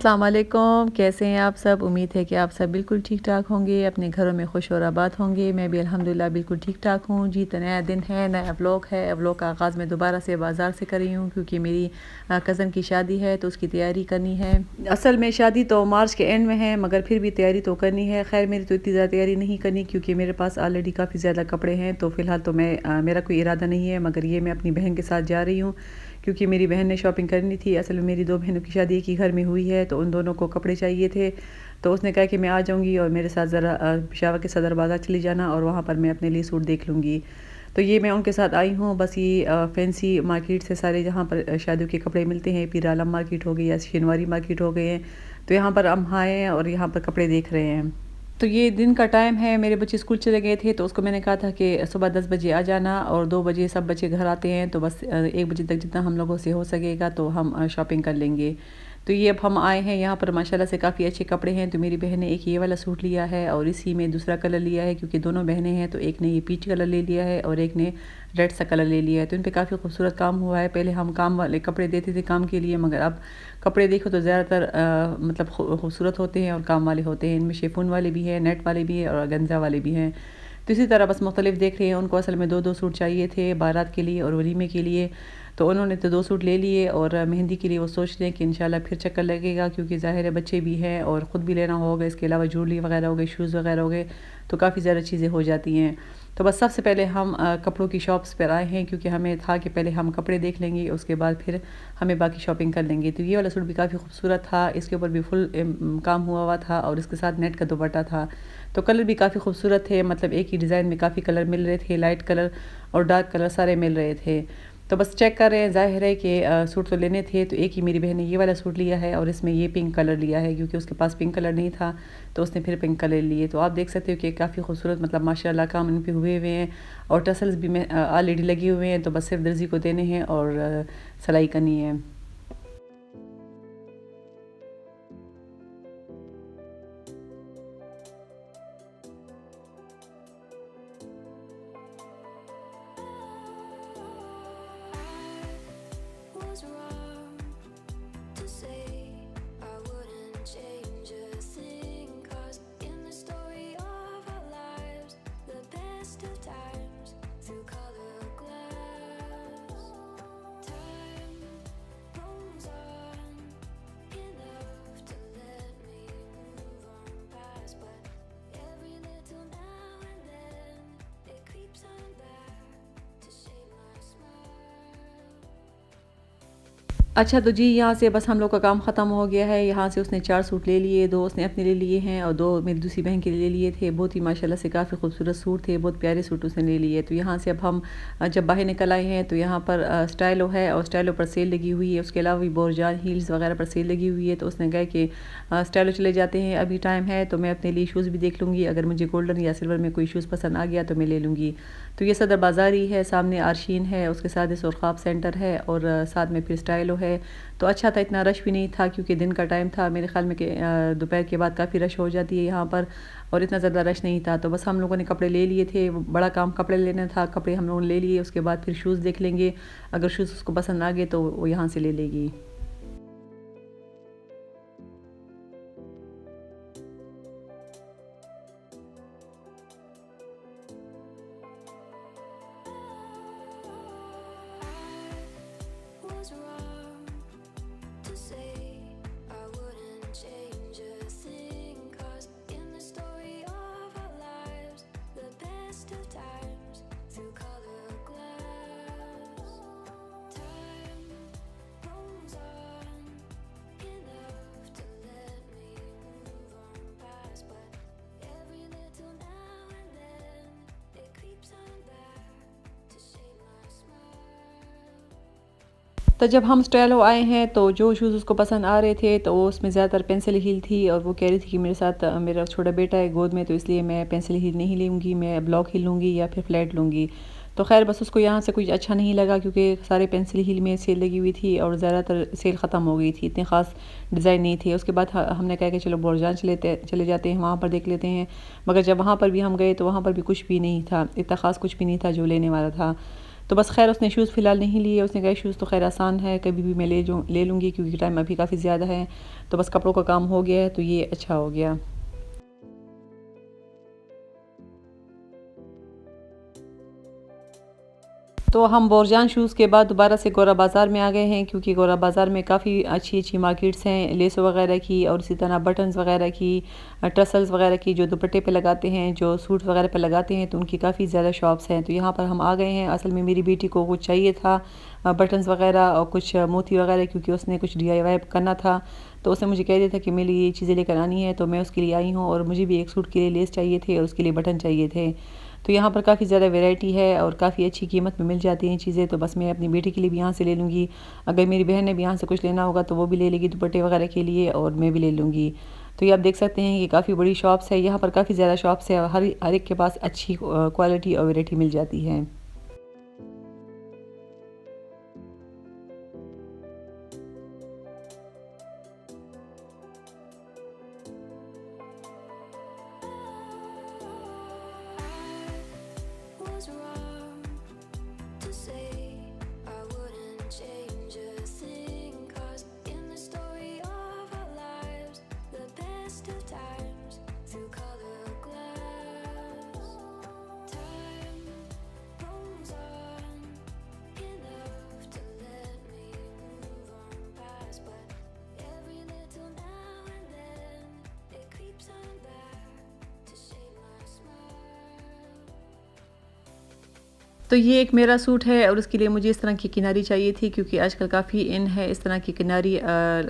अस्सलाम वालेकुम। कैसे हैं आप सब? उम्मीद है कि आप सब बिल्कुल ठीक-ठाक होंगे, अपने घरों में खुश और आबाद होंगे। मैं भी अल्हम्दुलिल्लाह बिल्कुल ठीक-ठाक हूँ। जी, तो नया दिन है, नया व्लॉग है। व्लॉग का आगाज़ मैं दोबारा से बाज़ार से कर रही हूँ क्योंकि मेरी कज़न की शादी है तो उसकी तैयारी करनी है। असल में शादी तो मार्च के एंड में है मगर फिर भी तैयारी तो करनी है। ख़ैर मेरी तो इतनी ज़्यादा तैयारी नहीं करनी क्योंकि मेरे पास ऑलरेडी काफ़ी ज़्यादा कपड़े हैं, तो फ़िलहाल तो मेरा कोई इरादा नहीं है, मगर ये मैं अपनी बहन के साथ जा रही हूँ क्योंकि मेरी बहन ने शॉपिंग करनी थी। असल में मेरी 2 बहनों की शादी एक ही घर में हुई है, तो उन दोनों को कपड़े चाहिए थे। तो उसने कहा कि मैं आ जाऊँगी और मेरे साथ ज़रा पेशावर के सदर बाज़ार चली जाना और वहाँ पर मैं अपने लिए सूट देख लूँगी। तो ये मैं उनके साथ आई हूँ। बस ये फैंसी मार्केट से सारे जहाँ पर शादियों के कपड़े मिलते हैं, पीर आलम मार्केट हो गई या शिनवारी मार्केट हो गए हैं, तो यहाँ पर हम आए हैं और यहाँ पर कपड़े देख रहे हैं। तो ये दिन का टाइम है, मेरे बच्चे स्कूल चले गए थे तो उसको मैंने कहा था कि सुबह 10 बजे आ जाना और 2 बजे सब बच्चे घर आते हैं, तो बस 1 बजे तक जितना हम लोगों से हो सकेगा तो हम शॉपिंग कर लेंगे। तो ये अब हम आए हैं यहाँ पर, माशाल्लाह से काफ़ी अच्छे कपड़े हैं। तो मेरी बहन ने एक ये वाला सूट लिया है और इसी में दूसरा कलर लिया है क्योंकि दोनों बहनें हैं, तो एक ने ये पीच कलर ले लिया है और एक ने रेड सा कलर ले लिया है। तो इन पे काफ़ी खूबसूरत काम हुआ है। पहले हम काम वाले कपड़े देते थे काम के लिए, मगर अब कपड़े देखो तो ज़्यादातर मतलब खूबसूरत होते हैं और काम वाले होते हैं। इनमें शिफॉन वाले भी हैं, नेट वाले भी हैं और ऑर्गेन्जा वाले भी हैं। तो इसी तरह बस मुख्तलिफ देख रहे हैं। उनको असल में 2-2 सूट चाहिए थे बारात के लिए और वलीमे के लिए, तो उन्होंने तो 2 सूट ले लिए और मेहंदी के लिए वो सोच रहे हैं कि इंशाल्लाह फिर चक्कर लगेगा क्योंकि ज़ाहिर है बच्चे भी हैं और ख़ुद भी लेना होगा। इसके अलावा ज्वेलरी वगैरह हो गई, शूज़ वगैरह हो गए, तो काफ़ी ज़्यादा चीज़ें हो जाती हैं। तो बस सबसे पहले हम कपड़ों की शॉप्स पर आए हैं क्योंकि हमें था कि पहले हम कपड़े देख लेंगे, उसके बाद फिर हमें बाकी शॉपिंग कर लेंगे। तो ये वाला सूट भी काफ़ी खूबसूरत था, इसके ऊपर भी फुल काम हुआ हुआ था और इसके साथ नेट का दुपट्टा था। तो कलर भी काफ़ी खूबसूरत थे, मतलब एक ही डिज़ाइन में काफ़ी कलर मिल रहे थे, लाइट कलर और डार्क कलर सारे मिल रहे थे। तो बस चेक कर रहे हैं। ज़ाहिर है कि सूट तो लेने थे, तो एक ही मेरी बहन ने ये वाला सूट लिया है और इसमें ये पिंक कलर लिया है क्योंकि उसके पास पिंक कलर नहीं था, तो उसने फिर पिंक कलर लिए। तो आप देख सकते हो कि काफ़ी खूबसूरत मतलब माशाल्लाह काम इन पे हुए हुए हैं और टसल्स भी में ऑलरेडी लगे हुए हैं, तो बस सिर्फ दर्जी को देने हैं और सिलाई करनी है। Was wrong to say I wouldn't change a thing, 'cause in the story of our lives, the best of times through color glass. Time rolls on enough to let me move on past, but every little now and then it creeps on back to shape my smile. अच्छा, तो जी यहाँ से बस हम लोग का काम ख़त्म हो गया है। यहाँ से उसने 4 सूट ले लिए, 2 उसने अपने लिए लिए हैं और 2 मेरी दूसरी बहन के लिए ले लिए थे। बहुत ही माशाल्लाह से काफ़ी खूबसूरत सूट थे, बहुत प्यारे सूट उसने ले लिए। तो यहाँ से अब हम जब बाहर निकल आए हैं तो यहाँ पर स्टाइलो है और स्टाइलो पर सेल लगी हुई है। उसके अलावा भी बोरजान हील्स वगैरह पर सेल लगी हुई है, तो उसने कहा कि स्टाइलो चले जाते हैं, अभी टाइम है। तो मैं अपने लिए शूज़ भी देख लूँगी, अगर मुझे गोल्डन या सिल्वर में कोई शूज़ पसंद आ गया तो मैं ले लूँगी। तो ये सदर बाज़ार ही है, सामने आरशीन है, उसके साथ इस सुरखाब सेंटर है और साथ में फिर स्टाइलो है। तो अच्छा था, इतना रश भी नहीं था क्योंकि दिन का टाइम था। मेरे ख़्याल में कि दोपहर के बाद काफ़ी रश हो जाती है यहाँ पर और इतना ज़्यादा रश नहीं था। तो बस हम लोगों ने कपड़े ले लिए थे, बड़ा काम कपड़े लेना था। कपड़े हम लोगों ने ले लिए, उसके बाद फिर शूज़ देख लेंगे, अगर शूज़ उसको पसंद आ गए तो वो यहाँ से ले लेगी। Was wrong to say I wouldn't change a thing, 'cause in the story of our lives, the best of times through color glass. Time rolls on enough to let me move on past, but every little now and then it creeps on back to shape my smile. तो जब हम स्टाइलो आए हैं तो जो shoes उसको पसंद आ रहे थे तो वो उसमें ज़्यादातर पेंसिल हील थी और वो कह रही थी कि मेरे साथ मेरा छोटा बेटा है गोद में, तो इसलिए मैं पेंसिल हील नहीं लूँगी, मैं ब्लॉक हील लूँगी या फिर फ्लैट लूँगी। तो ख़ैर बस उसको यहाँ से कुछ अच्छा नहीं लगा क्योंकि सारे पेंसिल हील में सेल लगी हुई थी और ज़्यादातर सेल ख़त्म हो गई थी, इतने ख़ास डिज़ाइन नहीं थे। उसके बाद हमने कहा कि चलो बोरजान चले जाते हैं, वहाँ पर देख लेते हैं। मगर जब वहाँ पर भी हम गए तो वहाँ पर भी कुछ भी नहीं था, इतना ख़ास कुछ भी नहीं था जो लेने वाला था। तो बस खैर उसने शूज़ फ़िलहाल नहीं लिए, उसने कहा शूज़ तो खैर आसान है, कभी भी मैं ले लूँगी क्योंकि टाइम अभी काफ़ी ज़्यादा है। तो बस कपड़ों का काम हो गया है, तो ये अच्छा हो गया। तो हम बोरजान शूज़ के बाद दोबारा से गोरा बाज़ार में आ गए हैं क्योंकि गोरा बाज़ार में काफ़ी अच्छी-अच्छी मार्केट्स हैं, लेस वगैरह की और इसी तरह बटन्स वगैरह की, टसल्स वगैरह की जो दुपट्टे पे लगाते हैं, जो सूट वगैरह पे लगाते हैं, तो उनकी काफ़ी ज़्यादा शॉप्स हैं। तो यहाँ पर हम आ गए हैं। असल में मेरी बेटी को कुछ चाहिए था, बटन्स वगैरह और कुछ मोती वगैरह, क्योंकि उसने कुछ डीआईवाई करना था। तो उसने मुझे कह दिया था कि मेरे लिए ये चीज़ें लेकर आनी है, तो मैं उसके लिए आई हूँ और मुझे भी एक सूट के लिए लेस चाहिए थे और उसके लिए बटन चाहिए थे। तो यहाँ पर काफ़ी ज़्यादा वैरायटी है और काफ़ी अच्छी कीमत में मिल जाती हैं चीज़ें। तो बस मैं अपनी बेटी के लिए भी यहाँ से ले लूँगी। अगर मेरी बहन ने भी यहाँ से कुछ लेना होगा तो वो भी ले लेगी दुपट्टे वगैरह के लिए, और मैं भी ले लूँगी। तो ये आप देख सकते हैं कि काफ़ी बड़ी शॉप्स है, यहाँ पर काफ़ी ज़्यादा शॉप्स है और हर एक के पास अच्छी क्वालिटी और वैरायटी मिल जाती है। Was wrong to say I wouldn't change a thing, 'cause in the story of our lives, the best of times through color glass, time rolls on enough to let me move on past, but every little now and then it creeps on back to shade my smile. तो ये एक मेरा suit है और उसके लिए मुझे इस तरह की किनारी चाहिए थी क्योंकि आजकल काफ़ी इन है इस तरह की किनारी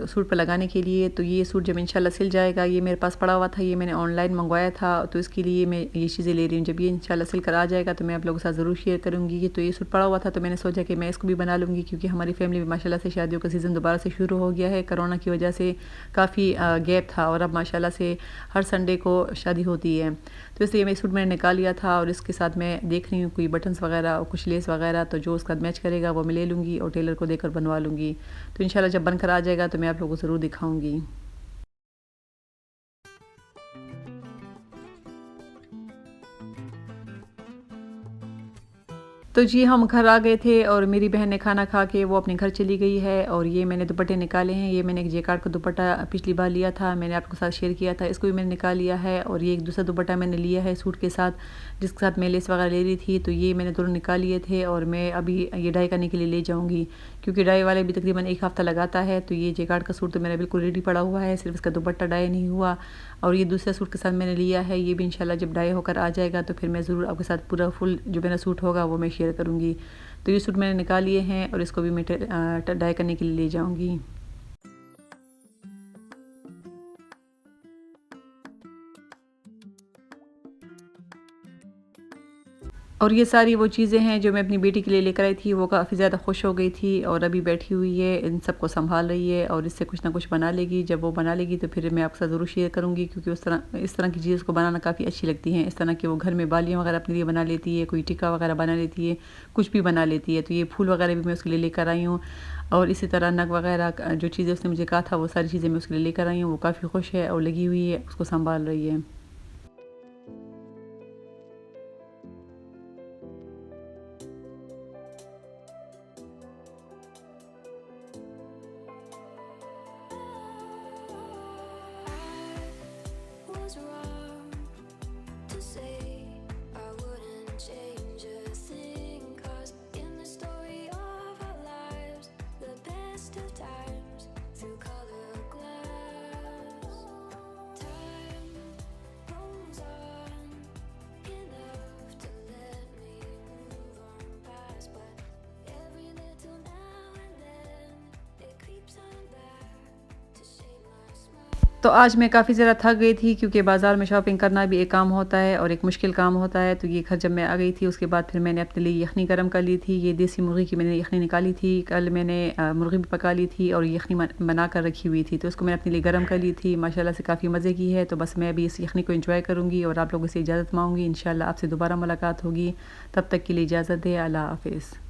सूट पर लगाने के लिए। तो ये सूट जब इंशाल्लाह सिल जाएगा, ये मेरे पास पड़ा हुआ था, ये मैंने ऑनलाइन मंगवाया था, तो इसके लिए मैं ये चीज़ें ले रही हूँ। जब ये इंशाल्लाह सिल कर आ जाएगा तो मैं आप लोगों के साथ ज़रूर शेयर करूँगी। तो ये सूट पड़ा हुआ था तो मैंने सोचा कि मैं इसको भी बना लूँगी क्योंकि हमारी फैमिली में माशाल्लाह से शादियों का सीज़न दोबारा से शुरू हो गया है। कोरोना की वजह से काफ़ी गैप था और अब माशाल्लाह से हर संडे को शादी होती है। तो इसलिए मैं सूट मैंने निकाल लिया था और इसके साथ मैं देख रही हूँ कोई बटन्स वगैरह और कुछ लेस वगैरह, तो जो उसका मैच करेगा वो मैं ले लूँगी और टेलर को देकर बनवा लूँगी। तो इंशाल्लाह जब बनकर आ जाएगा तो मैं आप लोगों को ज़रूर दिखाऊँगी। तो जी हम घर आ गए थे और मेरी बहन ने खाना खा के वो अपने घर चली गई है और ये मैंने दुपट्टे निकाले हैं। ये मैंने एक जेकार्ड का दुपट्टा पिछली बार लिया था, मैंने आपके साथ शेयर किया था, इसको भी मैंने निकाल लिया है। और ये एक दूसरा दुपट्टा मैंने लिया है सूट के साथ, जिसके साथ मैं लेस वगैरह ले रही थी। तो ये मैंने दोनों निकाल लिए थे और मैं अभी ये डाई करने के लिए ले जाऊँगी क्योंकि डाई वाले भी तकरीबन 1 हफ़्ता लगाता है। तो ये जेकार्ड का सूट तो मेरा बिल्कुल रेडी पड़ा हुआ है, सिर्फ इसका दुपट्टा डाई नहीं हुआ। और ये दूसरा सूट के साथ मैंने लिया है, ये भी इंशाल्लाह जब डाई होकर आ जाएगा तो फिर मैं ज़रूर आपके साथ पूरा फुल जो मेरा सूट होगा वो मैं शेयर करूँगी। तो ये सूट मैंने निकाल लिए हैं और इसको भी मैं डाई करने के लिए ले जाऊँगी। और ये सारी वो चीज़ें हैं जो मैं अपनी बेटी के लिए लेकर आई थी, वो काफ़ी ज़्यादा खुश हो गई थी और अभी बैठी हुई है, इन सबको सँभाल रही है और इससे कुछ ना कुछ बना लेगी। जब वो बना लेगी तो फिर मैं आपके साथ ज़रूर शेयर करूँगी क्योंकि इस तरह की चीज़ उसको बनाना काफ़ी अच्छी लगती हैं। इस तरह की वो घर में बालियाँ वगैरह अपने लिए बना लेती है, कोई टिक्का वगैरह बना लेती है, कुछ भी बना लेती है। तो ये फूल वगैरह भी मैं उसके लिए लेकर आई हूँ और इसी तरह नग वगैरह जो चीज़ें उसने मुझे कहा था वो सारी चीज़ें मैं उसके लिए लेकर आई हूँ। वो काफ़ी खुश है और लगी हुई है, उसको सँभाल रही है। Was wrong to say I wouldn't change a thing, 'cause in the story of our lives, the best of times through color glass, time rolls on enough to let me move on past, but every little now and then it creeps on back to shade my smile. तो आज मैं काफ़ी ज़्यादा थक गई थी क्योंकि बाज़ार में शॉपिंग करना भी एक काम होता है और एक मुश्किल काम होता है। तो ये घर जब मैं आ गई थी उसके बाद फिर मैंने अपने लिए यखनी गरम कर ली थी। ये देसी मुर्गी की मैंने यखनी निकाली थी, कल मैंने मुर्गी भी पका ली थी और यखनी बना कर रखी हुई थी, तो उसको मैंने अपने लिए गरम कर ली थी। माशाल्लाह से काफ़ी मज़े की है। तो बस मैं अभी इस यखनी को एंजॉय करूँगी और आप लोगों से इजाज़त मांगूँगी। इंशाल्लाह आपसे दोबारा मुलाकात होगी, तब तक के लिए इजाज़त दें। अल्लाह हाफ़िज़।